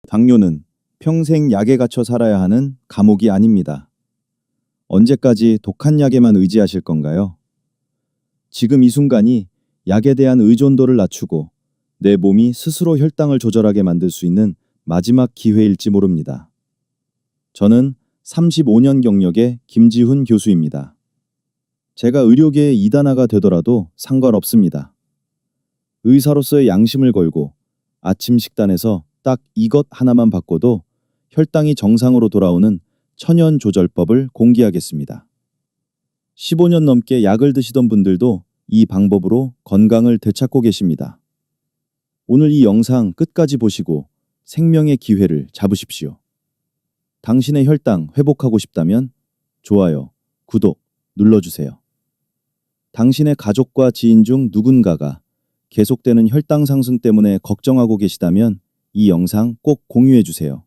당뇨는 평생 약에 갇혀 살아야 하는 감옥이 아닙니다. 언제까지 독한 약에만 의지하실 건가요? 지금 이 순간이 약에 대한 의존도를 낮추고 내 몸이 스스로 혈당을 조절하게 만들 수 있는 마지막 기회일지 모릅니다. 저는 35년 경력의 김지훈 교수입니다. 제가 의료계의 이단아가 되더라도 상관없습니다. 의사로서의 양심을 걸고 아침 식단에서 딱 이것 하나만 바꿔도 혈당이 정상으로 돌아오는 천연 조절법을 공개하겠습니다. 15년 넘게 약을 드시던 분들도 이 방법으로 건강을 되찾고 계십니다. 오늘 이 영상 끝까지 보시고 생명의 기회를 잡으십시오. 당신의 혈당 회복하고 싶다면 좋아요, 구독 눌러주세요. 당신의 가족과 지인 중 누군가가 계속되는 혈당 상승 때문에 걱정하고 계시다면 이 영상 꼭 공유해주세요.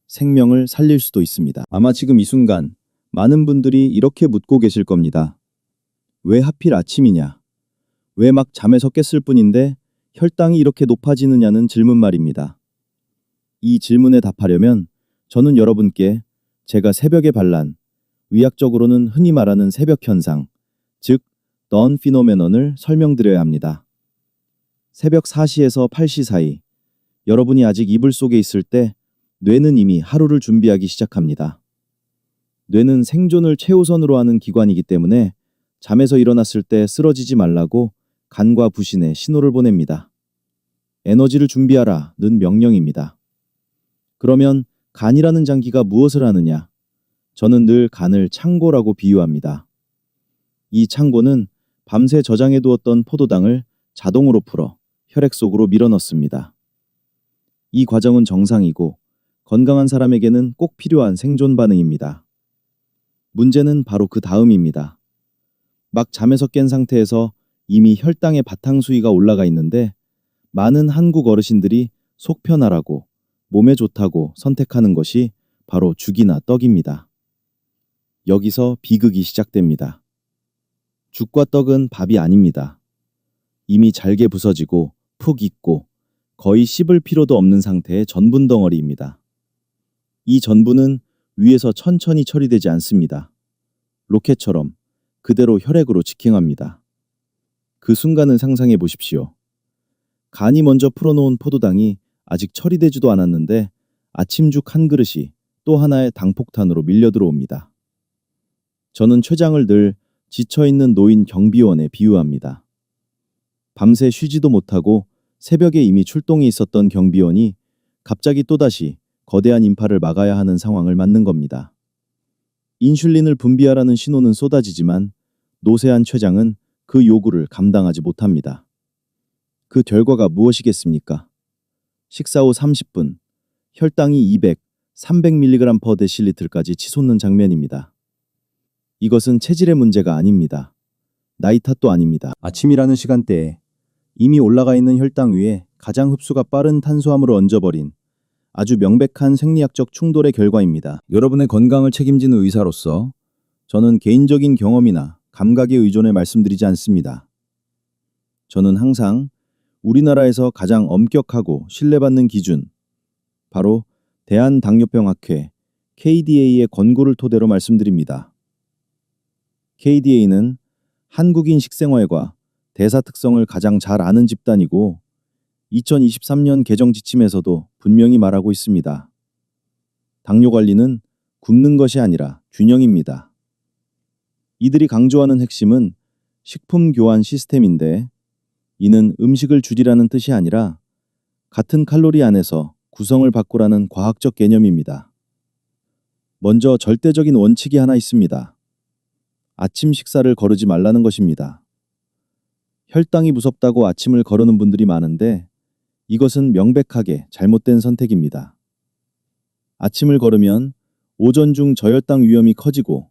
생명을 살릴 수도 있습니다. 아마 지금 이 순간 많은 분들이 이렇게 묻고 계실 겁니다. 왜 하필 아침이냐? 왜 막 잠에서 깼을 뿐인데 혈당이 이렇게 높아지느냐는 질문 말입니다. 이 질문에 답하려면 저는 여러분께 제가 새벽의 반란, 의학적으로는 흔히 말하는 새벽 현상, 즉 dawn phenomenon을 설명드려야 합니다. 새벽 4시에서 8시 사이, 여러분이 아직 이불 속에 있을 때 뇌는 이미 하루를 준비하기 시작합니다. 뇌는 생존을 최우선으로 하는 기관이기 때문에 잠에서 일어났을 때 쓰러지지 말라고 간과 부신에 신호를 보냅니다. 에너지를 준비하라는 명령입니다. 그러면 간이라는 장기가 무엇을 하느냐? 저는 늘 간을 창고라고 비유합니다. 이 창고는 밤새 저장해두었던 포도당을 자동으로 풀어 혈액 속으로 밀어넣습니다. 이 과정은 정상이고 건강한 사람에게는 꼭 필요한 생존 반응입니다. 문제는 바로 그 다음입니다. 막 잠에서 깬 상태에서 이미 혈당의 바탕 수위가 올라가 있는데 많은 한국 어르신들이 속 편하라고 몸에 좋다고 선택하는 것이 바로 죽이나 떡입니다. 여기서 비극이 시작됩니다. 죽과 떡은 밥이 아닙니다. 이미 잘게 부서지고 푹 익고 거의 씹을 필요도 없는 상태의 전분 덩어리입니다. 이 전분은 위에서 천천히 처리되지 않습니다. 로켓처럼 그대로 혈액으로 직행합니다. 그 순간을 상상해 보십시오. 간이 먼저 풀어놓은 포도당이 아직 처리되지도 않았는데 아침죽 한 그릇이 또 하나의 당폭탄으로 밀려 들어옵니다. 저는 췌장을 늘 지쳐있는 노인 경비원에 비유합니다. 밤새 쉬지도 못하고 새벽에 이미 출동이 있었던 경비원이 갑자기 또다시 거대한 인파를 막아야 하는 상황을 맞는 겁니다. 인슐린을 분비하라는 신호는 쏟아지지만 노쇠한 췌장은 그 요구를 감당하지 못합니다. 그 결과가 무엇이겠습니까? 식사 후 30분, 혈당이 200, 300mg/dl까지 치솟는 장면입니다. 이것은 체질의 문제가 아닙니다. 나이 탓도 아닙니다. 아침이라는 시간대에 이미 올라가 있는 혈당 위에 가장 흡수가 빠른 탄수화물을 얹어버린 아주 명백한 생리학적 충돌의 결과입니다. 여러분의 건강을 책임지는 의사로서 저는 개인적인 경험이나 감각에 의존해 말씀드리지 않습니다. 저는 항상 우리나라에서 가장 엄격하고 신뢰받는 기준, 바로 대한당뇨병학회 KDA의 권고를 토대로 말씀드립니다. KDA는 한국인 식생활과 대사 특성을 가장 잘 아는 집단이고 2023년 개정 지침에서도 분명히 말하고 있습니다. 당뇨 관리는 굶는 것이 아니라 균형입니다. 이들이 강조하는 핵심은 식품 교환 시스템인데 이는 음식을 줄이라는 뜻이 아니라 같은 칼로리 안에서 구성을 바꾸라는 과학적 개념입니다. 먼저 절대적인 원칙이 하나 있습니다. 아침 식사를 거르지 말라는 것입니다. 혈당이 무섭다고 아침을 거르는 분들이 많은데 이것은 명백하게 잘못된 선택입니다. 아침을 거르면 오전 중 저혈당 위험이 커지고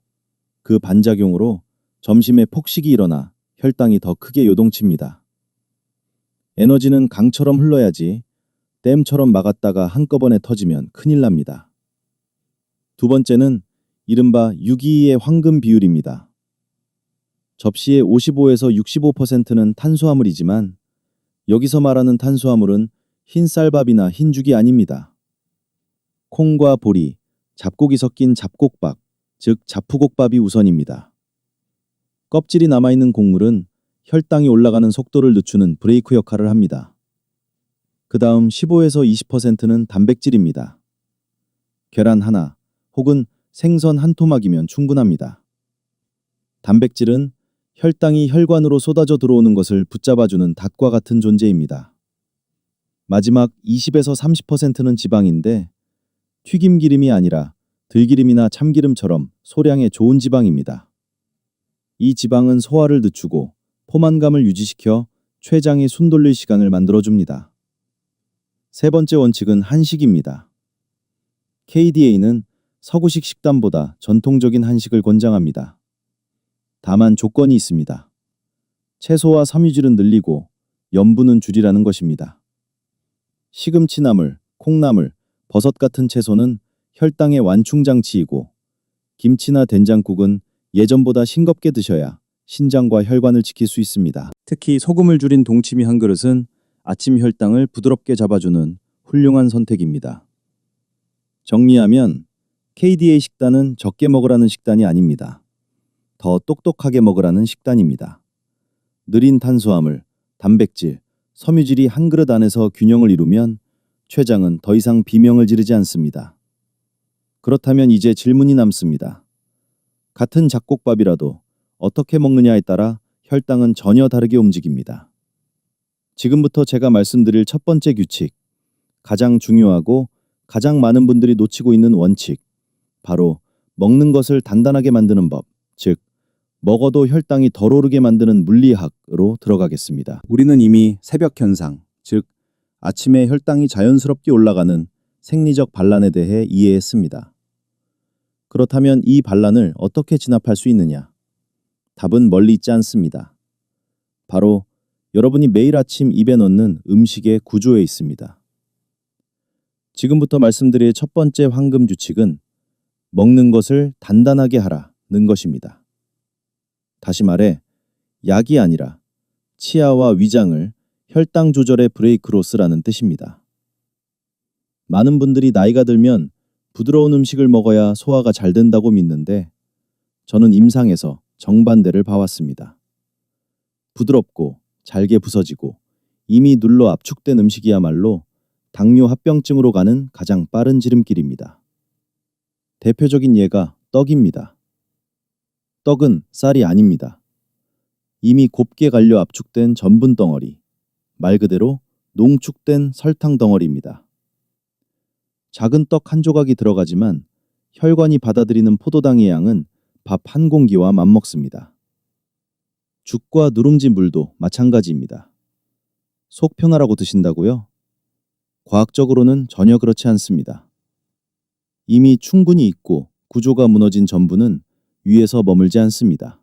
그 반작용으로 점심에 폭식이 일어나 혈당이 더 크게 요동칩니다. 에너지는 강처럼 흘러야지 댐처럼 막았다가 한꺼번에 터지면 큰일 납니다. 두 번째는 이른바 6:2의 황금 비율입니다. 접시의 55에서 65%는 탄수화물이지만 여기서 말하는 탄수화물은 흰 쌀밥이나 흰죽이 아닙니다. 콩과 보리, 잡곡이 섞인 잡곡밥, 즉 잡푸곡밥이 우선입니다. 껍질이 남아있는 곡물은 혈당이 올라가는 속도를 늦추는 브레이크 역할을 합니다. 그 다음 15에서 20%는 단백질입니다. 계란 하나 혹은 생선 한 토막이면 충분합니다. 단백질은 혈당이 혈관으로 쏟아져 들어오는 것을 붙잡아주는 닷과 같은 존재입니다. 마지막 20에서 30%는 지방인데 튀김 기름이 아니라 들기름이나 참기름처럼 소량의 좋은 지방입니다. 이 지방은 소화를 늦추고 포만감을 유지시켜 췌장이 숨 돌릴 시간을 만들어줍니다. 세 번째 원칙은 한식입니다. KDA는 서구식 식단보다 전통적인 한식을 권장합니다. 다만 조건이 있습니다. 채소와 섬유질은 늘리고 염분은 줄이라는 것입니다. 시금치나물, 콩나물, 버섯 같은 채소는 혈당의 완충장치이고 김치나 된장국은 예전보다 싱겁게 드셔야 신장과 혈관을 지킬 수 있습니다. 특히 소금을 줄인 동치미 한 그릇은 아침 혈당을 부드럽게 잡아주는 훌륭한 선택입니다. 정리하면 KDA 식단은 적게 먹으라는 식단이 아닙니다. 더 똑똑하게 먹으라는 식단입니다. 느린 탄수화물, 단백질, 섬유질이 한 그릇 안에서 균형을 이루면 췌장은 더 이상 비명을 지르지 않습니다. 그렇다면 이제 질문이 남습니다. 같은 잡곡밥이라도 어떻게 먹느냐에 따라 혈당은 전혀 다르게 움직입니다. 지금부터 제가 말씀드릴 첫 번째 규칙, 가장 중요하고 가장 많은 분들이 놓치고 있는 원칙, 바로 먹는 것을 단단하게 만드는 법, 즉 먹어도 혈당이 덜 오르게 만드는 물리학으로 들어가겠습니다. 우리는 이미 새벽 현상, 즉 아침에 혈당이 자연스럽게 올라가는 생리적 반란에 대해 이해했습니다. 그렇다면 이 반란을 어떻게 진압할 수 있느냐? 답은 멀리 있지 않습니다. 바로 여러분이 매일 아침 입에 넣는 음식의 구조에 있습니다. 지금부터 말씀드릴 첫 번째 황금 규칙은 먹는 것을 단단하게 하라는 것입니다. 다시 말해 약이 아니라 치아와 위장을 혈당 조절의 브레이크로 쓰라는 뜻입니다. 많은 분들이 나이가 들면 부드러운 음식을 먹어야 소화가 잘 된다고 믿는데 저는 임상에서 정반대를 봐왔습니다. 부드럽고 잘게 부서지고 이미 눌러 압축된 음식이야말로 당뇨 합병증으로 가는 가장 빠른 지름길입니다. 대표적인 예가 떡입니다. 떡은 쌀이 아닙니다. 이미 곱게 갈려 압축된 전분 덩어리, 말 그대로 농축된 설탕 덩어리입니다. 작은 떡 한 조각이 들어가지만 혈관이 받아들이는 포도당의 양은 밥 한 공기와 맞먹습니다. 죽과 누룽지 물도 마찬가지입니다. 속 편하라고 드신다고요? 과학적으로는 전혀 그렇지 않습니다. 이미 충분히 익고 구조가 무너진 전분은 위에서 머물지 않습니다.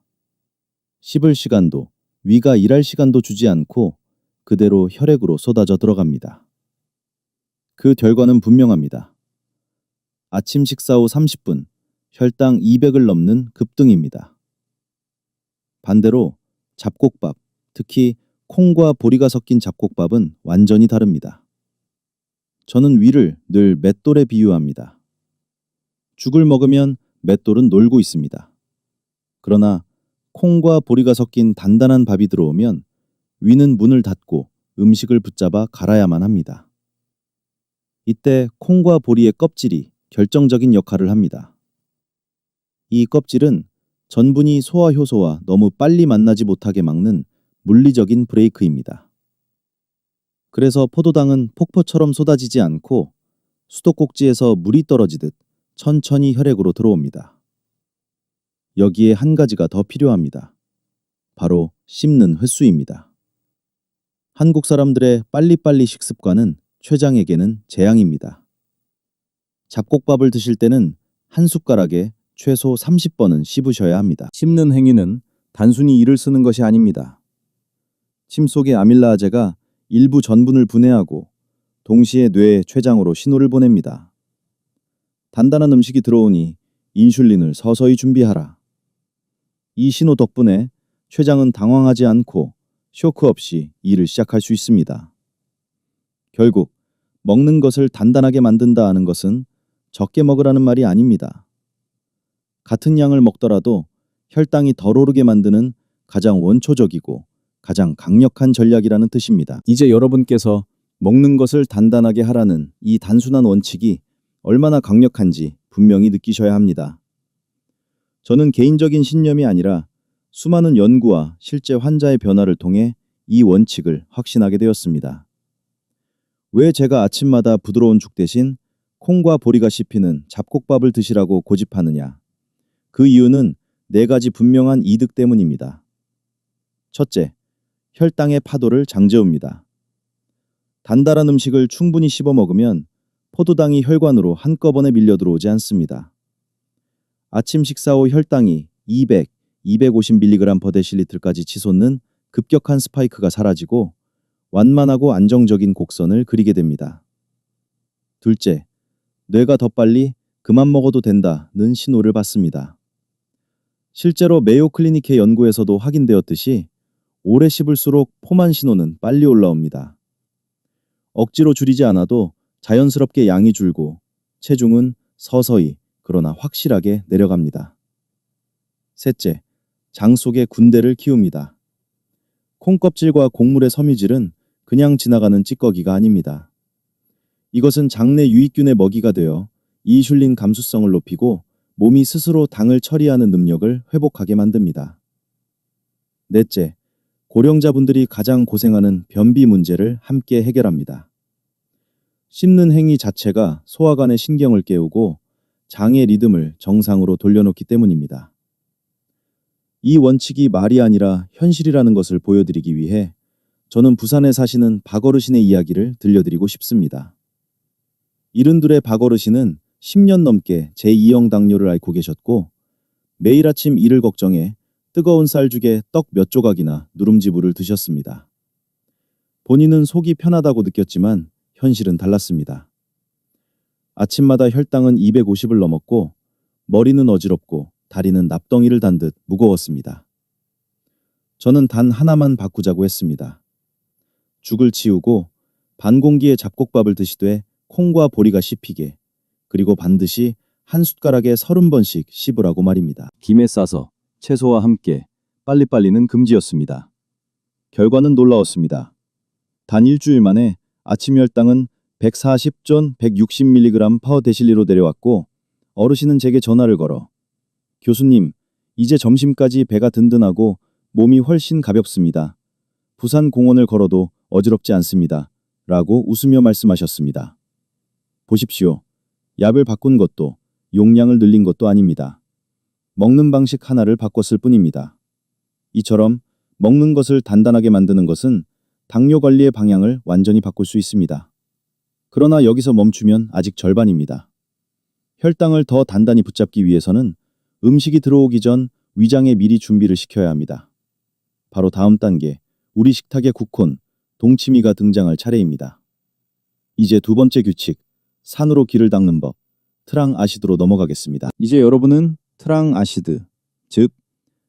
씹을 시간도, 위가 일할 시간도 주지 않고 그대로 혈액으로 쏟아져 들어갑니다. 그 결과는 분명합니다. 아침 식사 후 30분, 혈당 200을 넘는 급등입니다. 반대로 잡곡밥, 특히 콩과 보리가 섞인 잡곡밥은 완전히 다릅니다. 저는 위를 늘 맷돌에 비유합니다. 죽을 먹으면 맷돌은 놀고 있습니다. 그러나 콩과 보리가 섞인 단단한 밥이 들어오면 위는 문을 닫고 음식을 붙잡아 갈아야만 합니다. 이때 콩과 보리의 껍질이 결정적인 역할을 합니다. 이 껍질은 전분이 소화 효소와 너무 빨리 만나지 못하게 막는 물리적인 브레이크입니다. 그래서 포도당은 폭포처럼 쏟아지지 않고 수도꼭지에서 물이 떨어지듯 천천히 혈액으로 들어옵니다. 여기에 한 가지가 더 필요합니다. 바로 씹는 횟수입니다. 한국 사람들의 빨리빨리 식습관은 췌장에게는 재앙입니다. 잡곡밥을 드실 때는 한 숟가락에 최소 30번은 씹으셔야 합니다. 씹는 행위는 단순히 이를 쓰는 것이 아닙니다. 침 속의 아밀라아제가 일부 전분을 분해하고 동시에 뇌의 췌장으로 신호를 보냅니다. 단단한 음식이 들어오니 인슐린을 서서히 준비하라. 이 신호 덕분에 췌장은 당황하지 않고 쇼크 없이 일을 시작할 수 있습니다. 결국 먹는 것을 단단하게 만든다 하는 것은 적게 먹으라는 말이 아닙니다. 같은 양을 먹더라도 혈당이 덜 오르게 만드는 가장 원초적이고 가장 강력한 전략이라는 뜻입니다. 이제 여러분께서 먹는 것을 단단하게 하라는 이 단순한 원칙이 얼마나 강력한지 분명히 느끼셔야 합니다. 저는 개인적인 신념이 아니라 수많은 연구와 실제 환자의 변화를 통해 이 원칙을 확신하게 되었습니다. 왜 제가 아침마다 부드러운 죽 대신 콩과 보리가 씹히는 잡곡밥을 드시라고 고집하느냐? 그 이유는 4가지 분명한 이득 때문입니다. 첫째, 혈당의 파도를 장재웁니다. 단단한 음식을 충분히 씹어 먹으면 포도당이 혈관으로 한꺼번에 밀려 들어오지 않습니다. 아침 식사 후 혈당이 200, 250mg/dl까지 치솟는 급격한 스파이크가 사라지고 완만하고 안정적인 곡선을 그리게 됩니다. 둘째, 뇌가 더 빨리 그만 먹어도 된다는 신호를 받습니다. 실제로 메요 클리닉의 연구에서도 확인되었듯이 오래 씹을수록 포만 신호는 빨리 올라옵니다. 억지로 줄이지 않아도 자연스럽게 양이 줄고 체중은 서서히 그러나 확실하게 내려갑니다. 셋째, 장 속에 군대를 키웁니다. 콩껍질과 곡물의 섬유질은 그냥 지나가는 찌꺼기가 아닙니다. 이것은 장내 유익균의 먹이가 되어 이슐린 감수성을 높이고 몸이 스스로 당을 처리하는 능력을 회복하게 만듭니다. 넷째, 고령자분들이 가장 고생하는 변비 문제를 함께 해결합니다. 씹는 행위 자체가 소화관의 신경을 깨우고 장의 리듬을 정상으로 돌려놓기 때문입니다. 이 원칙이 말이 아니라 현실이라는 것을 보여드리기 위해 저는 부산에 사시는 박어르신의 이야기를 들려드리고 싶습니다. 이른둘의 박어르신은 10년 넘게 제2형 당뇨를 앓고 계셨고 매일 아침 이를 걱정해 뜨거운 쌀죽에 떡 몇 조각이나 누룽지물을 드셨습니다. 본인은 속이 편하다고 느꼈지만 현실은 달랐습니다. 아침마다 혈당은 250을 넘었고 머리는 어지럽고 다리는 납덩이를 단 듯 무거웠습니다. 저는 단 하나만 바꾸자고 했습니다. 죽을 치우고 반 공기의 잡곡밥을 드시되 콩과 보리가 씹히게, 그리고 반드시 한 숟가락에 30번씩 씹으라고 말입니다. 김에 싸서 채소와 함께 빨리빨리는 금지였습니다. 결과는 놀라웠습니다. 단 일주일 만에 아침 혈당은 140전 160mg/dl로 내려왔고 어르신은 제게 전화를 걸어 교수님, 이제 점심까지 배가 든든하고 몸이 훨씬 가볍습니다. 부산 공원을 걸어도 어지럽지 않습니다. 라고 웃으며 말씀하셨습니다. 보십시오. 약을 바꾼 것도 용량을 늘린 것도 아닙니다. 먹는 방식 하나를 바꿨을 뿐입니다. 이처럼 먹는 것을 단단하게 만드는 것은 당뇨 관리의 방향을 완전히 바꿀 수 있습니다. 그러나 여기서 멈추면 아직 절반입니다. 혈당을 더 단단히 붙잡기 위해서는 음식이 들어오기 전 위장에 미리 준비를 시켜야 합니다. 바로 다음 단계, 우리 식탁의 국혼, 동치미가 등장할 차례입니다. 이제 두 번째 규칙, 산으로 기를 닦는 법, 트랑아시드로 넘어가겠습니다. 이제 여러분은 트랑아시드, 즉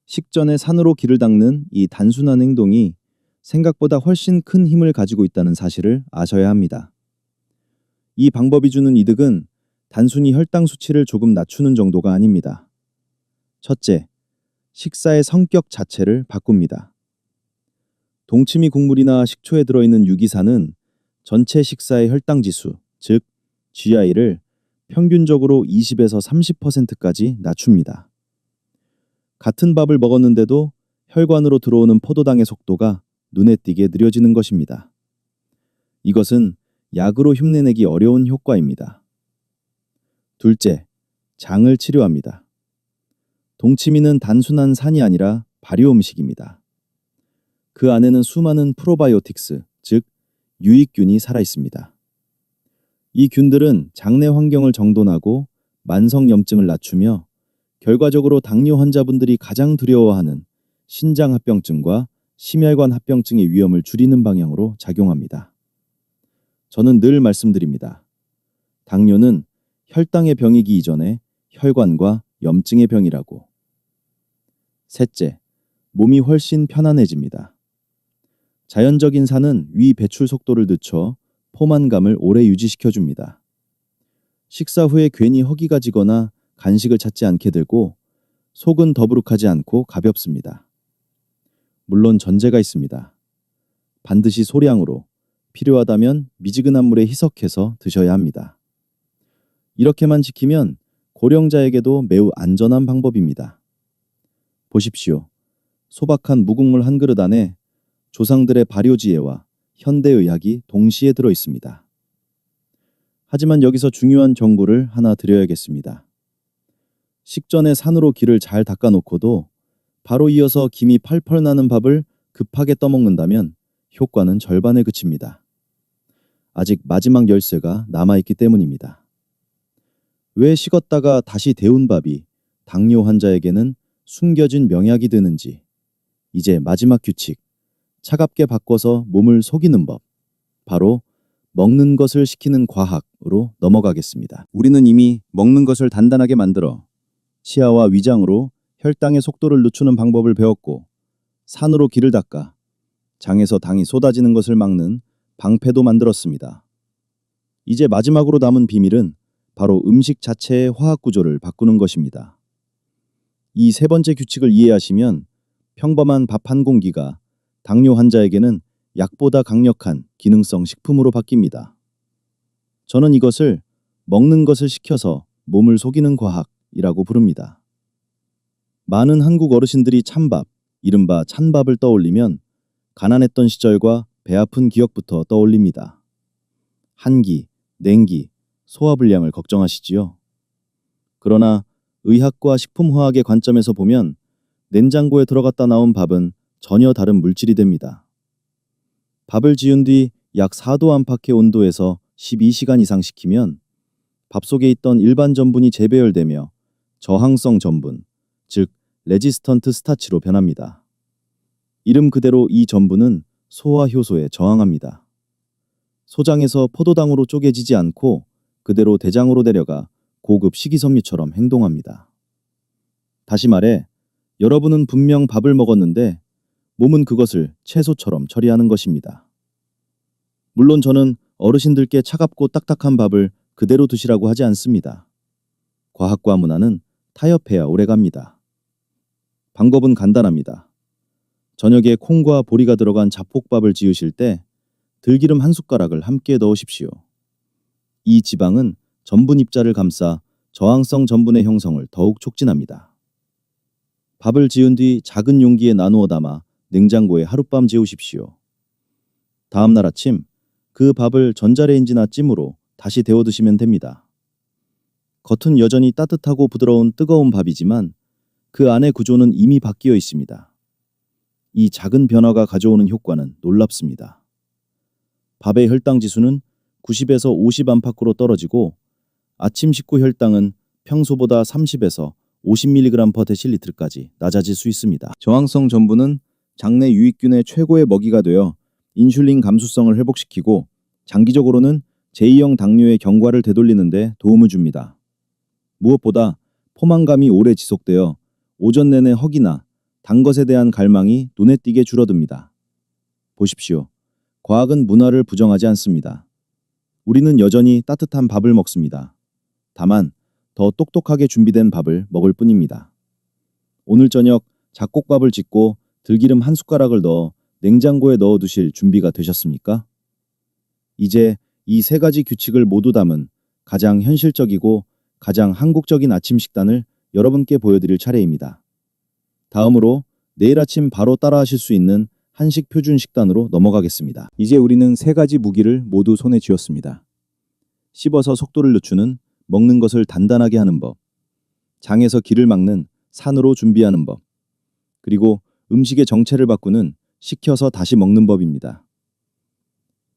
식전에 산으로 기를 닦는 이 단순한 행동이 생각보다 훨씬 큰 힘을 가지고 있다는 사실을 아셔야 합니다. 이 방법이 주는 이득은 단순히 혈당 수치를 조금 낮추는 정도가 아닙니다. 첫째, 식사의 성격 자체를 바꿉니다. 동치미 국물이나 식초에 들어있는 유기산은 전체 식사의 혈당 지수, 즉 GI를 평균적으로 20에서 30%까지 낮춥니다. 같은 밥을 먹었는데도 혈관으로 들어오는 포도당의 속도가 눈에 띄게 느려지는 것입니다. 이것은 약으로 흉내내기 어려운 효과입니다. 둘째, 장을 치료합니다. 동치미는 단순한 산이 아니라 발효 음식입니다. 그 안에는 수많은 프로바이오틱스, 즉 유익균이 살아있습니다. 이 균들은 장내 환경을 정돈하고 만성염증을 낮추며 결과적으로 당뇨 환자분들이 가장 두려워하는 신장합병증과 심혈관 합병증의 위험을 줄이는 방향으로 작용합니다. 저는 늘 말씀드립니다. 당뇨는 혈당의 병이기 이전에 혈관과 염증의 병이라고. 셋째, 몸이 훨씬 편안해집니다. 자연적인 산은 위 배출 속도를 늦춰 포만감을 오래 유지시켜줍니다. 식사 후에 괜히 허기가 지거나 간식을 찾지 않게 되고 속은 더부룩하지 않고 가볍습니다. 물론 전제가 있습니다. 반드시 소량으로, 필요하다면 미지근한 물에 희석해서 드셔야 합니다. 이렇게만 지키면 고령자에게도 매우 안전한 방법입니다. 보십시오. 소박한 무국물 한 그릇 안에 조상들의 발효지혜와 현대의학이 동시에 들어 있습니다. 하지만 여기서 중요한 정보를 하나 드려야겠습니다. 식전에 산으로 기를 잘 닦아놓고도 바로 이어서 김이 펄펄 나는 밥을 급하게 떠먹는다면 효과는 절반에 그칩니다. 아직 마지막 열쇠가 남아있기 때문입니다. 왜 식었다가 다시 데운 밥이 당뇨 환자에게는 숨겨진 명약이 되는지, 이제 마지막 규칙, 차갑게 바꿔서 몸을 속이는 법, 바로 먹는 것을 식히는 과학으로 넘어가겠습니다. 우리는 이미 먹는 것을 단단하게 만들어 치아와 위장으로 혈당의 속도를 늦추는 방법을 배웠고, 산으로 기를 닦아 장에서 당이 쏟아지는 것을 막는 방패도 만들었습니다. 이제 마지막으로 남은 비밀은 바로 음식 자체의 화학 구조를 바꾸는 것입니다. 이 세 번째 규칙을 이해하시면 평범한 밥 한 공기가 당뇨 환자에게는 약보다 강력한 기능성 식품으로 바뀝니다. 저는 이것을 먹는 것을 식혀서 몸을 속이는 과학이라고 부릅니다. 많은 한국 어르신들이 찬밥, 이른바 찬밥을 떠올리면 가난했던 시절과 배 아픈 기억부터 떠올립니다. 한기, 냉기, 소화불량을 걱정하시지요. 그러나 의학과 식품화학의 관점에서 보면 냉장고에 들어갔다 나온 밥은 전혀 다른 물질이 됩니다. 밥을 지은 뒤 약 4도 안팎의 온도에서 12시간 이상 식히면 밥 속에 있던 일반 전분이 재배열되며 저항성 전분, 즉 레지스턴트 스타치로 변합니다. 이름 그대로 이 전분은 소화 효소에 저항합니다. 소장에서 포도당으로 쪼개지지 않고 그대로 대장으로 내려가 고급 식이섬유처럼 행동합니다. 다시 말해, 여러분은 분명 밥을 먹었는데 몸은 그것을 채소처럼 처리하는 것입니다. 물론 저는 어르신들께 차갑고 딱딱한 밥을 그대로 드시라고 하지 않습니다. 과학과 문화는 타협해야 오래갑니다. 방법은 간단합니다. 저녁에 콩과 보리가 들어간 잡곡밥을 지으실 때 들기름 한 숟가락을 함께 넣으십시오. 이 지방은 전분 입자를 감싸 저항성 전분의 형성을 더욱 촉진합니다. 밥을 지은 뒤 작은 용기에 나누어 담아 냉장고에 하룻밤 재우십시오. 다음 날 아침 그 밥을 전자레인지나 찜으로 다시 데워 드시면 됩니다. 겉은 여전히 따뜻하고 부드러운 뜨거운 밥이지만 그 안의 구조는 이미 바뀌어 있습니다. 이 작은 변화가 가져오는 효과는 놀랍습니다. 밥의 혈당 지수는 90에서 50 안팎으로 떨어지고 아침 식후 혈당은 평소보다 30에서 50mg/dl까지 낮아질 수 있습니다. 저항성 전분은 장내 유익균의 최고의 먹이가 되어 인슐린 감수성을 회복시키고 장기적으로는 제2형 당뇨의 경과를 되돌리는 데 도움을 줍니다. 무엇보다 포만감이 오래 지속되어 오전 내내 허기나 단 것에 대한 갈망이 눈에 띄게 줄어듭니다. 보십시오. 과학은 문화를 부정하지 않습니다. 우리는 여전히 따뜻한 밥을 먹습니다. 다만 더 똑똑하게 준비된 밥을 먹을 뿐입니다. 오늘 저녁 잡곡밥을 짓고 들기름 한 숟가락을 넣어 냉장고에 넣어두실 준비가 되셨습니까? 이제 이 세 가지 규칙을 모두 담은 가장 현실적이고 가장 한국적인 아침 식단을 여러분께 보여드릴 차례입니다. 다음으로 내일 아침 바로 따라하실 수 있는 한식 표준 식단으로 넘어가겠습니다. 이제 우리는 세 가지 무기를 모두 손에 쥐었습니다. 씹어서 속도를 늦추는 먹는 것을 단단하게 하는 법, 장에서 기를 막는 산으로 준비하는 법, 그리고 음식의 정체를 바꾸는 식혀서 다시 먹는 법입니다.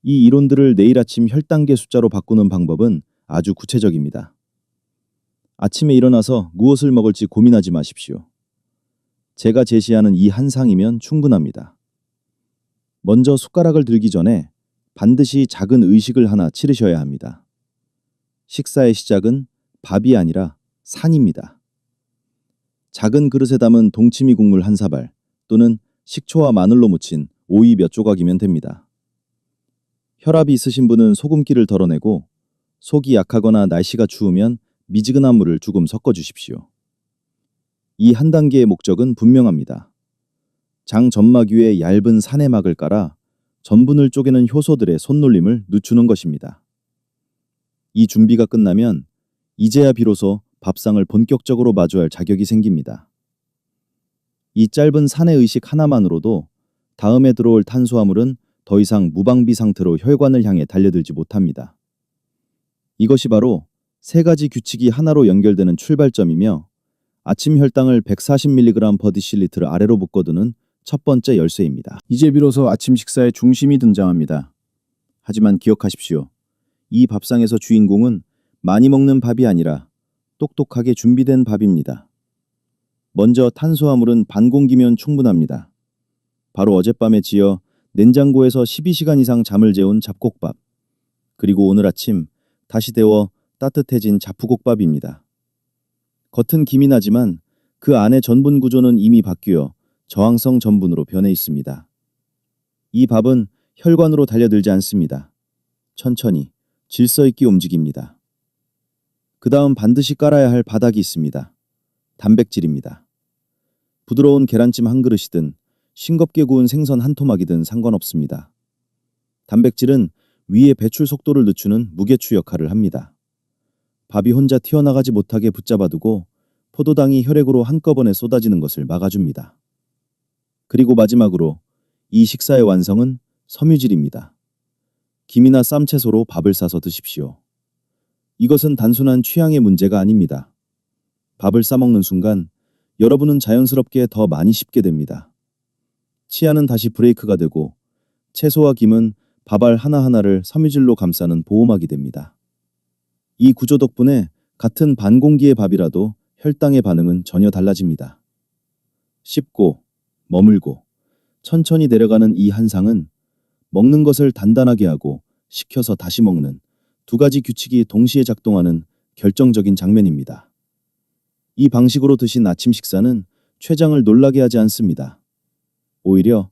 이 이론들을 내일 아침 혈당계 숫자로 바꾸는 방법은 아주 구체적입니다. 아침에 일어나서 무엇을 먹을지 고민하지 마십시오. 제가 제시하는 이 한 상이면 충분합니다. 먼저 숟가락을 들기 전에 반드시 작은 의식을 하나 치르셔야 합니다. 식사의 시작은 밥이 아니라 산입니다. 작은 그릇에 담은 동치미 국물 한 사발 또는 식초와 마늘로 무친 오이 몇 조각이면 됩니다. 혈압이 있으신 분은 소금기를 덜어내고 속이 약하거나 날씨가 추우면 미지근한 물을 조금 섞어 주십시오. 이 한 단계의 목적은 분명합니다. 장 점막 위에 얇은 사내막을 깔아 전분을 쪼개는 효소들의 손놀림을 늦추는 것입니다. 이 준비가 끝나면 이제야 비로소 밥상을 본격적으로 마주할 자격이 생깁니다. 이 짧은 사내 의식 하나만으로도 다음에 들어올 탄수화물은 더 이상 무방비 상태로 혈관을 향해 달려들지 못합니다. 이것이 바로 세 가지 규칙이 하나로 연결되는 출발점이며 아침 혈당을 140mg/dL 아래로 묶어두는 첫 번째 열쇠입니다. 이제 비로소 아침 식사의 중심이 등장합니다. 하지만 기억하십시오. 이 밥상에서 주인공은 많이 먹는 밥이 아니라 똑똑하게 준비된 밥입니다. 먼저 탄수화물은 반 공기면 충분합니다. 바로 어젯밤에 지어 냉장고에서 12시간 이상 잠을 재운 잡곡밥, 그리고 오늘 아침 다시 데워 따뜻해진 잡부곡밥입니다. 겉은 김이 나지만 그 안의 전분 구조는 이미 바뀌어 저항성 전분으로 변해 있습니다. 이 밥은 혈관으로 달려들지 않습니다. 천천히 질서 있게 움직입니다. 그 다음 반드시 깔아야 할 바닥이 있습니다. 단백질입니다. 부드러운 계란찜 한 그릇이든 싱겁게 구운 생선 한 토막이든 상관없습니다. 단백질은 위의 배출 속도를 늦추는 무게추 역할을 합니다. 밥이 혼자 튀어나가지 못하게 붙잡아두고 포도당이 혈액으로 한꺼번에 쏟아지는 것을 막아줍니다. 그리고 마지막으로 이 식사의 완성은 섬유질입니다. 김이나 쌈채소로 밥을 싸서 드십시오. 이것은 단순한 취향의 문제가 아닙니다. 밥을 싸먹는 순간 여러분은 자연스럽게 더 많이 씹게 됩니다. 치아는 다시 브레이크가 되고 채소와 김은 밥알 하나하나를 섬유질로 감싸는 보호막이 됩니다. 이 구조 덕분에 같은 반 공기의 밥이라도 혈당의 반응은 전혀 달라집니다. 씹고 머물고 천천히 내려가는 이 한상은 먹는 것을 단단하게 하고 식혀서 다시 먹는 두 가지 규칙이 동시에 작동하는 결정적인 장면입니다. 이 방식으로 드신 아침 식사는 췌장을 놀라게 하지 않습니다. 오히려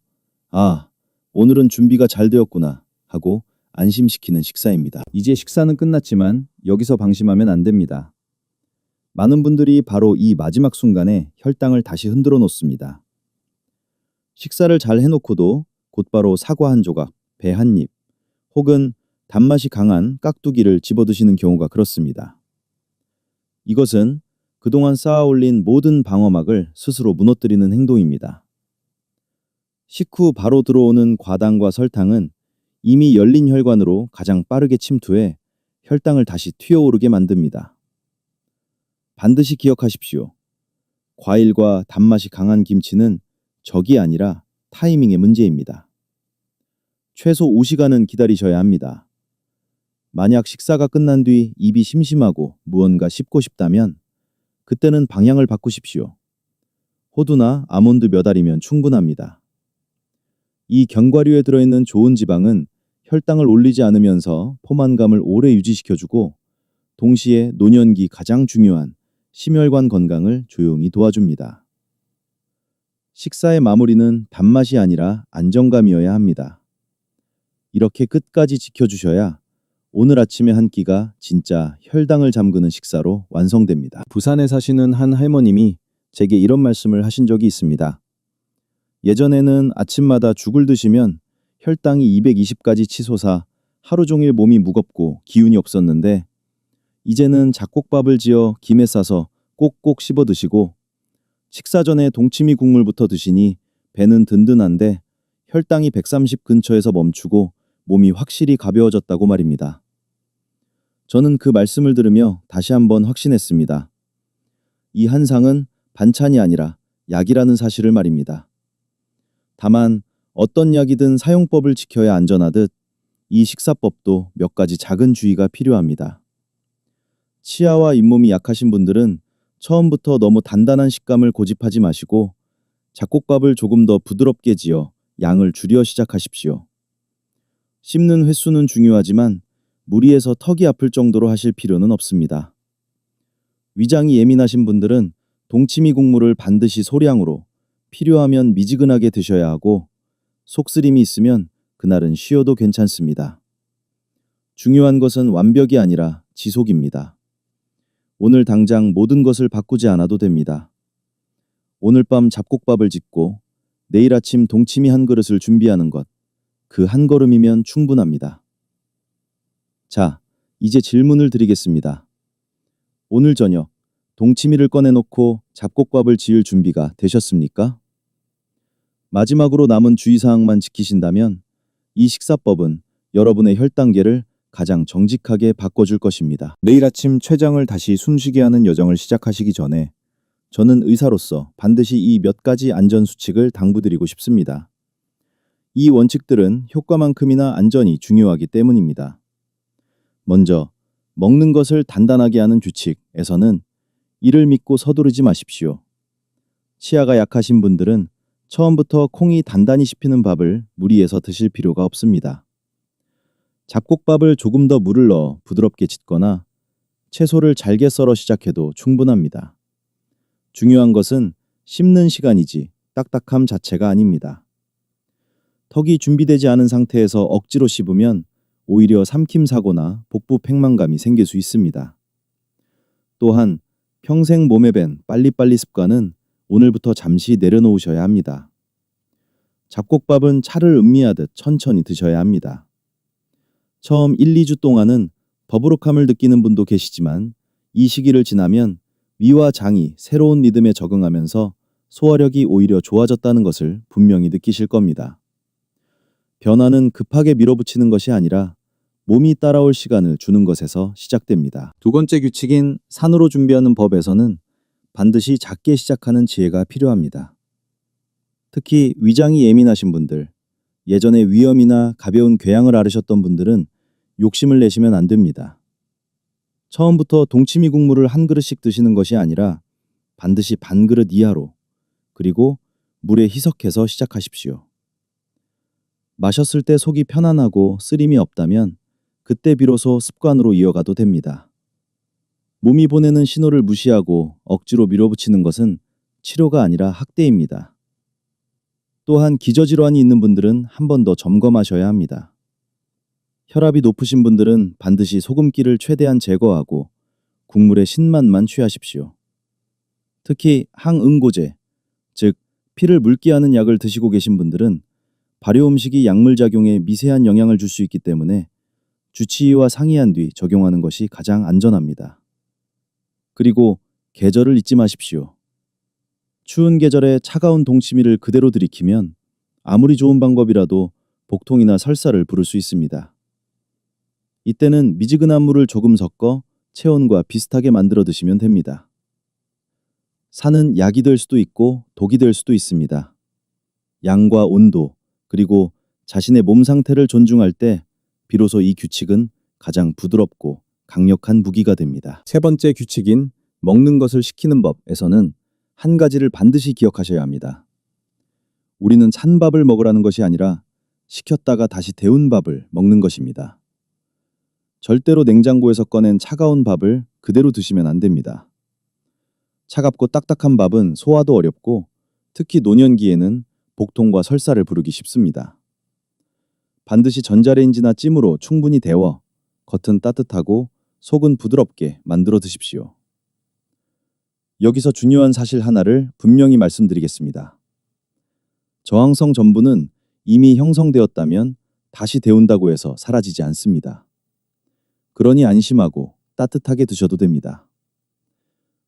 오늘은 준비가 잘 되었구나 하고 안심시키는 식사입니다. 이제 식사는 끝났지만 여기서 방심하면 안 됩니다. 많은 분들이 바로 이 마지막 순간에 혈당을 다시 흔들어 놓습니다. 식사를 잘 해놓고도 곧바로 사과 한 조각, 배 한 입, 혹은 단맛이 강한 깍두기를 집어드시는 경우가 그렇습니다. 이것은 그동안 쌓아올린 모든 방어막을 스스로 무너뜨리는 행동입니다. 식후 바로 들어오는 과당과 설탕은 이미 열린 혈관으로 가장 빠르게 침투해 혈당을 다시 튀어오르게 만듭니다. 반드시 기억하십시오. 과일과 단맛이 강한 김치는 적이 아니라 타이밍의 문제입니다. 최소 5시간은 기다리셔야 합니다. 만약 식사가 끝난 뒤 입이 심심하고 무언가 씹고 싶다면 그때는 방향을 바꾸십시오. 호두나 아몬드 몇 알이면 충분합니다. 이 견과류에 들어있는 좋은 지방은 혈당을 올리지 않으면서 포만감을 오래 유지시켜주고 동시에 노년기 가장 중요한 심혈관 건강을 조용히 도와줍니다. 식사의 마무리는 단맛이 아니라 안정감이어야 합니다. 이렇게 끝까지 지켜주셔야 오늘 아침의 한 끼가 진짜 혈당을 잠그는 식사로 완성됩니다. 부산에 사시는 한 할머님이 제게 이런 말씀을 하신 적이 있습니다. 예전에는 아침마다 죽을 드시면 혈당이 220까지 치솟아 하루 종일 몸이 무겁고 기운이 없었는데 이제는 잡곡밥을 지어 김에 싸서 꼭꼭 씹어 드시고 식사 전에 동치미 국물부터 드시니 배는 든든한데 혈당이 130 근처에서 멈추고 몸이 확실히 가벼워졌다고 말입니다. 저는 그 말씀을 들으며 다시 한번 확신했습니다. 이 한상은 반찬이 아니라 약이라는 사실을 말입니다. 다만 어떤 약이든 사용법을 지켜야 안전하듯 이 식사법도 몇 가지 작은 주의가 필요합니다. 치아와 잇몸이 약하신 분들은 처음부터 너무 단단한 식감을 고집하지 마시고 잡곡밥을 조금 더 부드럽게 지어 양을 줄여 시작하십시오. 씹는 횟수는 중요하지만 무리해서 턱이 아플 정도로 하실 필요는 없습니다. 위장이 예민하신 분들은 동치미 국물을 반드시 소량으로 필요하면 미지근하게 드셔야 하고 속쓰림이 있으면 그날은 쉬어도 괜찮습니다. 중요한 것은 완벽이 아니라 지속입니다. 오늘 당장 모든 것을 바꾸지 않아도 됩니다. 오늘 밤 잡곡밥을 짓고 내일 아침 동치미 한 그릇을 준비하는 것, 그 한 걸음이면 충분합니다. 자, 이제 질문을 드리겠습니다. 오늘 저녁 동치미를 꺼내놓고 잡곡밥을 지을 준비가 되셨습니까? 마지막으로 남은 주의사항만 지키신다면 이 식사법은 여러분의 혈당계를 가장 정직하게 바꿔줄 것입니다. 내일 아침 췌장을 다시 숨쉬게 하는 여정을 시작하시기 전에 저는 의사로서 반드시 이 몇 가지 안전 수칙을 당부드리고 싶습니다. 이 원칙들은 효과만큼이나 안전이 중요하기 때문입니다. 먼저, 먹는 것을 단단하게 하는 규칙에서는 이를 믿고 서두르지 마십시오. 치아가 약하신 분들은 처음부터 콩이 단단히 씹히는 밥을 무리해서 드실 필요가 없습니다. 잡곡밥을 조금 더 물을 넣어 부드럽게 짓거나 채소를 잘게 썰어 시작해도 충분합니다. 중요한 것은 씹는 시간이지 딱딱함 자체가 아닙니다. 턱이 준비되지 않은 상태에서 억지로 씹으면 오히려 삼킴사고나 복부 팽만감이 생길 수 있습니다. 또한 평생 몸에 밴 빨리빨리 습관은 오늘부터 잠시 내려놓으셔야 합니다. 잡곡밥은 차를 음미하듯 천천히 드셔야 합니다. 처음 1, 2주 동안은 더부룩함을 느끼는 분도 계시지만 이 시기를 지나면 위와 장이 새로운 리듬에 적응하면서 소화력이 오히려 좋아졌다는 것을 분명히 느끼실 겁니다. 변화는 급하게 밀어붙이는 것이 아니라 몸이 따라올 시간을 주는 것에서 시작됩니다. 두 번째 규칙인 산으로 준비하는 법에서는 반드시 작게 시작하는 지혜가 필요합니다. 특히 위장이 예민하신 분들, 예전에 위염이나 가벼운 궤양을 앓으셨던 분들은 욕심을 내시면 안 됩니다. 처음부터 동치미 국물을 한 그릇씩 드시는 것이 아니라 반드시 반 그릇 이하로, 그리고 물에 희석해서 시작하십시오. 마셨을 때 속이 편안하고 쓰림이 없다면 그때 비로소 습관으로 이어가도 됩니다. 몸이 보내는 신호를 무시하고 억지로 밀어붙이는 것은 치료가 아니라 학대입니다. 또한 기저질환이 있는 분들은 한 번 더 점검하셔야 합니다. 혈압이 높으신 분들은 반드시 소금기를 최대한 제거하고 국물의 신맛만 취하십시오. 특히 항응고제, 즉 피를 묽게 하는 약을 드시고 계신 분들은 발효 음식이 약물작용에 미세한 영향을 줄 수 있기 때문에 주치의와 상의한 뒤 적용하는 것이 가장 안전합니다. 그리고 계절을 잊지 마십시오. 추운 계절에 차가운 동치미를 그대로 들이키면 아무리 좋은 방법이라도 복통이나 설사를 부를 수 있습니다. 이때는 미지근한 물을 조금 섞어 체온과 비슷하게 만들어 드시면 됩니다. 산은 약이 될 수도 있고 독이 될 수도 있습니다. 양과 온도, 그리고 자신의 몸 상태를 존중할 때 비로소 이 규칙은 가장 부드럽고 강력한 무기가 됩니다. 세 번째 규칙인 먹는 것을 시키는 법에서는 한 가지를 반드시 기억하셔야 합니다. 우리는 찬 밥을 먹으라는 것이 아니라 식혔다가 다시 데운 밥을 먹는 것입니다. 절대로 냉장고에서 꺼낸 차가운 밥을 그대로 드시면 안 됩니다. 차갑고 딱딱한 밥은 소화도 어렵고 특히 노년기에는 복통과 설사를 부르기 쉽습니다. 반드시 전자레인지나 찜으로 충분히 데워 겉은 따뜻하고 속은 부드럽게 만들어 드십시오. 여기서 중요한 사실 하나를 분명히 말씀드리겠습니다. 저항성 전분은 이미 형성되었다면 다시 데운다고 해서 사라지지 않습니다. 그러니 안심하고 따뜻하게 드셔도 됩니다.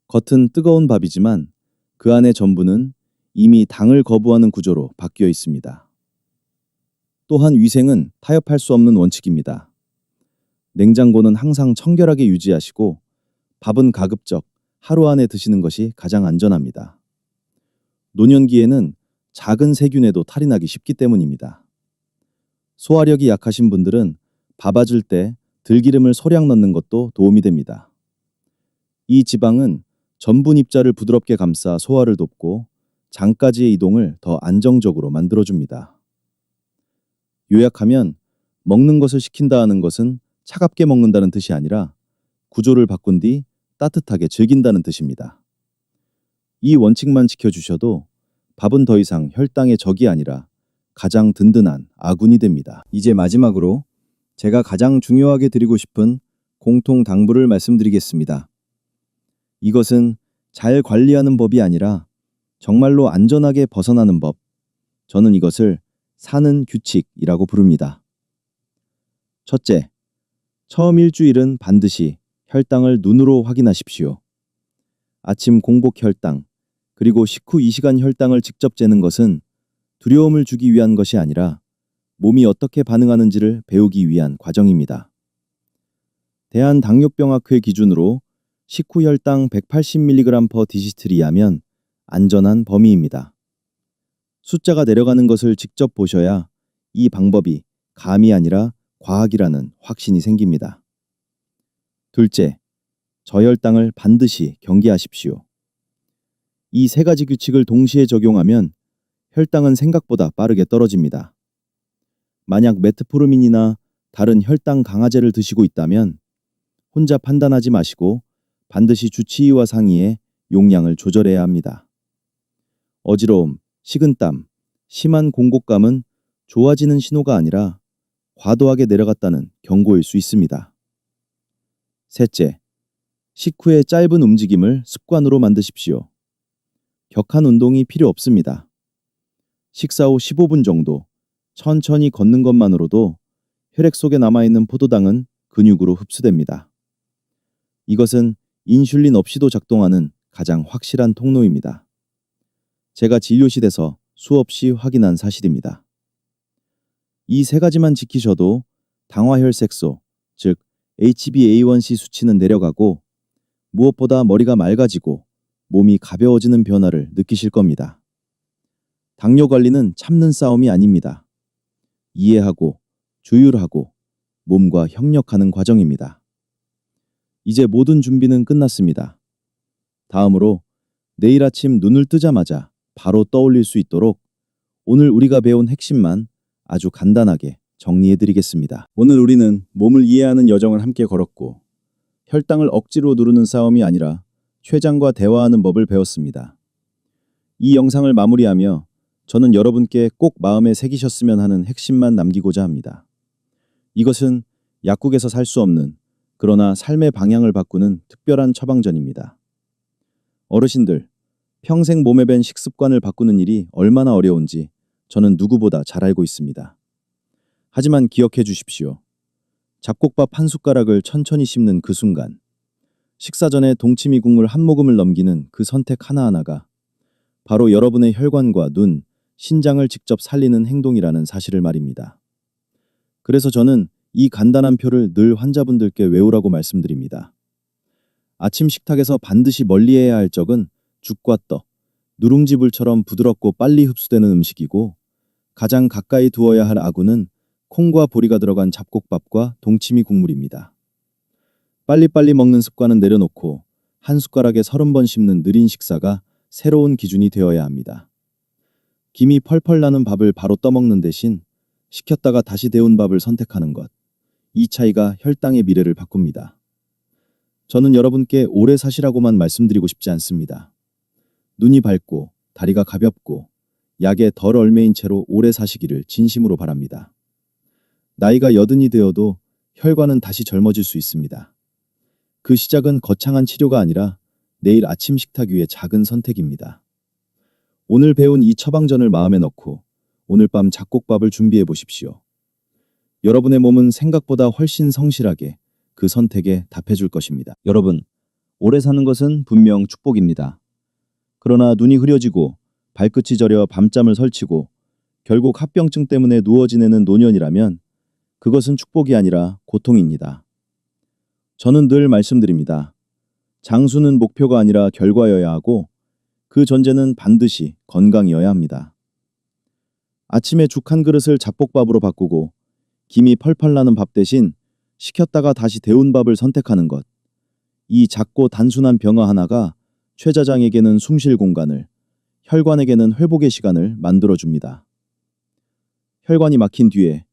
겉은 뜨거운 밥이지만 그 안의 전분은 이미 당을 거부하는 구조로 바뀌어 있습니다. 또한 위생은 타협할 수 없는 원칙입니다. 냉장고는 항상 청결하게 유지하시고 밥은 가급적 하루 안에 드시는 것이 가장 안전합니다. 노년기에는 작은 세균에도 탈이 나기 쉽기 때문입니다. 소화력이 약하신 분들은 밥아줄 때 들기름을 소량 넣는 것도 도움이 됩니다. 이 지방은 전분 입자를 부드럽게 감싸 소화를 돕고 장까지의 이동을 더 안정적으로 만들어줍니다. 요약하면 먹는 것을 시킨다 하는 것은 차갑게 먹는다는 뜻이 아니라 구조를 바꾼 뒤 따뜻하게 즐긴다는 뜻입니다. 이 원칙만 지켜주셔도 밥은 더 이상 혈당의 적이 아니라 가장 든든한 아군이 됩니다. 이제 마지막으로 제가 가장 중요하게 드리고 싶은 공통 당부를 말씀드리겠습니다. 이것은 잘 관리하는 법이 아니라 정말로 안전하게 벗어나는 법. 저는 이것을 사는 규칙이라고 부릅니다. 첫째, 처음 일주일은 반드시 혈당을 눈으로 확인하십시오. 아침 공복 혈당, 그리고 식후 2시간 혈당을 직접 재는 것은 두려움을 주기 위한 것이 아니라 몸이 어떻게 반응하는지를 배우기 위한 과정입니다. 대한당뇨병학회 기준으로 식후 혈당 180mg/dCl이하면 안전한 범위입니다. 숫자가 내려가는 것을 직접 보셔야 이 방법이 감이 아니라 과학이라는 확신이 생깁니다. 둘째, 저혈당을 반드시 경계하십시오. 이 세 가지 규칙을 동시에 적용하면 혈당은 생각보다 빠르게 떨어집니다. 만약 메트포르민이나 다른 혈당 강화제를 드시고 있다면 혼자 판단하지 마시고 반드시 주치의와 상의해 용량을 조절해야 합니다. 어지러움, 식은땀, 심한 공복감은 좋아지는 신호가 아니라 과도하게 내려갔다는 경고일 수 있습니다. 셋째, 식후에 짧은 움직임을 습관으로 만드십시오. 격한 운동이 필요 없습니다. 식사 후 15분 정도 천천히 걷는 것만으로도 혈액 속에 남아있는 포도당은 근육으로 흡수됩니다. 이것은 인슐린 없이도 작동하는 가장 확실한 통로입니다. 제가 진료실에서 수없이 확인한 사실입니다. 이 세 가지만 지키셔도 당화혈색소, 즉 HbA1c 수치는 내려가고 무엇보다 머리가 맑아지고 몸이 가벼워지는 변화를 느끼실 겁니다. 당뇨 관리는 참는 싸움이 아닙니다. 이해하고 조율하고 몸과 협력하는 과정입니다. 이제 모든 준비는 끝났습니다. 다음으로 내일 아침 눈을 뜨자마자 바로 떠올릴 수 있도록 오늘 우리가 배운 핵심만 아주 간단하게 정리해드리겠습니다. 오늘 우리는 몸을 이해하는 여정을 함께 걸었고 혈당을 억지로 누르는 싸움이 아니라 췌장과 대화하는 법을 배웠습니다. 이 영상을 마무리하며 저는 여러분께 꼭 마음에 새기셨으면 하는 핵심만 남기고자 합니다. 이것은 약국에서 살 수 없는 그러나 삶의 방향을 바꾸는 특별한 처방전입니다. 어르신들, 평생 몸에 밴 식습관을 바꾸는 일이 얼마나 어려운지 저는 누구보다 잘 알고 있습니다. 하지만 기억해 주십시오. 잡곡밥 한 숟가락을 천천히 씹는 그 순간, 식사 전에 동치미 국물 한 모금을 넘기는 그 선택 하나하나가 바로 여러분의 혈관과 눈, 신장을 직접 살리는 행동이라는 사실을 말입니다. 그래서 저는 이 간단한 표를 늘 환자분들께 외우라고 말씀드립니다. 아침 식탁에서 반드시 멀리해야 할 적은 죽과 떡, 누룽지불처럼 부드럽고 빨리 흡수되는 음식이고 가장 가까이 두어야 할 아구는 콩과 보리가 들어간 잡곡밥과 동치미 국물입니다. 빨리빨리 먹는 습관은 내려놓고 한 숟가락에 30번 씹는 느린 식사가 새로운 기준이 되어야 합니다. 김이 펄펄 나는 밥을 바로 떠먹는 대신 식혔다가 다시 데운 밥을 선택하는 것. 이 차이가 혈당의 미래를 바꿉니다. 저는 여러분께 오래 사시라고만 말씀드리고 싶지 않습니다. 눈이 밝고 다리가 가볍고 약에 덜 얽매인 채로 오래 사시기를 진심으로 바랍니다. 나이가 80이 되어도 혈관은 다시 젊어질 수 있습니다. 그 시작은 거창한 치료가 아니라 내일 아침 식탁 위의 작은 선택입니다. 오늘 배운 이 처방전을 마음에 넣고 오늘 밤 잡곡밥을 준비해 보십시오. 여러분의 몸은 생각보다 훨씬 성실하게 그 선택에 답해줄 것입니다. 여러분, 오래 사는 것은 분명 축복입니다. 그러나 눈이 흐려지고 발끝이 저려 밤잠을 설치고 결국 합병증 때문에 누워 지내는 노년이라면 그것은 축복이 아니라 고통입니다. 저는 늘 말씀드립니다. 장수는 목표가 아니라 결과여야 하고 그 전제는 반드시 건강이어야 합니다. 아침에 죽 한 그릇을 잡곡밥으로 바꾸고 김이 펄펄 나는 밥 대신 식혔다가 다시 데운 밥을 선택하는 것. 이 작고 단순한 변화 하나가 췌자장에게는 숨쉴 공간을, 혈관에게는 회복의 시간을 만들어줍니다. 혈관이 막힌 뒤에,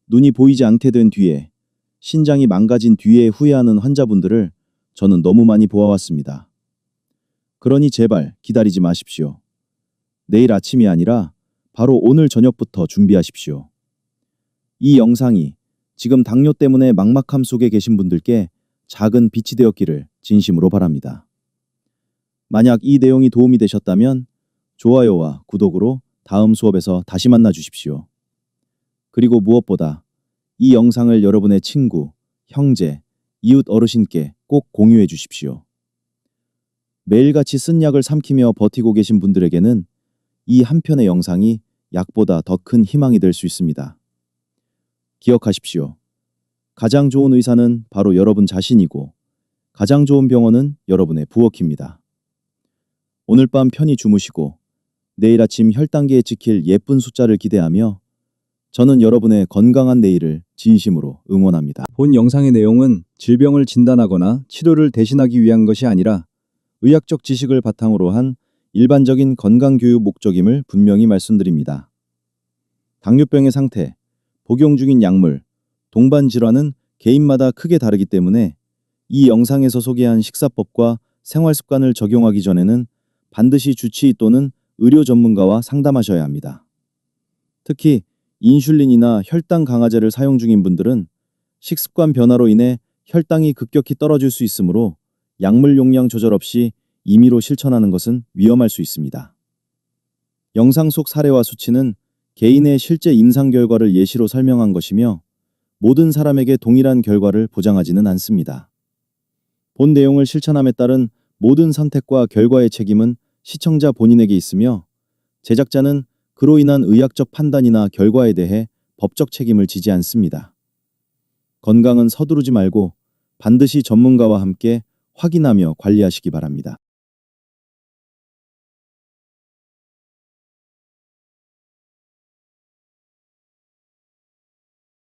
눈이 보이지 않게 된 뒤에, 신장이 망가진 뒤에 후회하는 환자분들을 저는 너무 많이 보아왔습니다. 그러니 제발 기다리지 마십시오. 내일 아침이 아니라 바로 오늘 저녁부터 준비하십시오. 이 영상이 지금 당뇨 때문에 막막함 속에 계신 분들께 작은 빛이 되었기를 진심으로 바랍니다. 만약 이 내용이 도움이 되셨다면 좋아요와 구독으로 다음 수업에서 다시 만나 주십시오. 그리고 무엇보다 이 영상을 여러분의 친구, 형제, 이웃 어르신께 꼭 공유해 주십시오. 매일같이 쓴 약을 삼키며 버티고 계신 분들에게는 이 한 편의 영상이 약보다 더 큰 희망이 될 수 있습니다. 기억하십시오. 가장 좋은 의사는 바로 여러분 자신이고 가장 좋은 병원은 여러분의 부엌입니다. 오늘 밤 편히 주무시고 내일 아침 혈당계에 찍힐 예쁜 숫자를 기대하며 저는 여러분의 건강한 내일을 진심으로 응원합니다. 본 영상의 내용은 질병을 진단하거나 치료를 대신하기 위한 것이 아니라 의학적 지식을 바탕으로 한 일반적인 건강교육 목적임을 분명히 말씀드립니다. 당뇨병의 상태, 복용 중인 약물, 동반 질환은 개인마다 크게 다르기 때문에 이 영상에서 소개한 식사법과 생활습관을 적용하기 전에는 반드시 주치의 또는 의료 전문가와 상담하셔야 합니다. 특히 인슐린이나 혈당 강화제를 사용 중인 분들은 식습관 변화로 인해 혈당이 급격히 떨어질 수 있으므로 약물 용량 조절 없이 임의로 실천하는 것은 위험할 수 있습니다. 영상 속 사례와 수치는 개인의 실제 임상 결과를 예시로 설명한 것이며 모든 사람에게 동일한 결과를 보장하지는 않습니다. 본 내용을 실천함에 따른 모든 선택과 결과의 책임은 시청자 본인에게 있으며 제작자는 그로 인한 의학적 판단이나 결과에 대해 법적 책임을 지지 않습니다. 건강은 서두르지 말고 반드시 전문가와 함께 확인하며 관리하시기 바랍니다.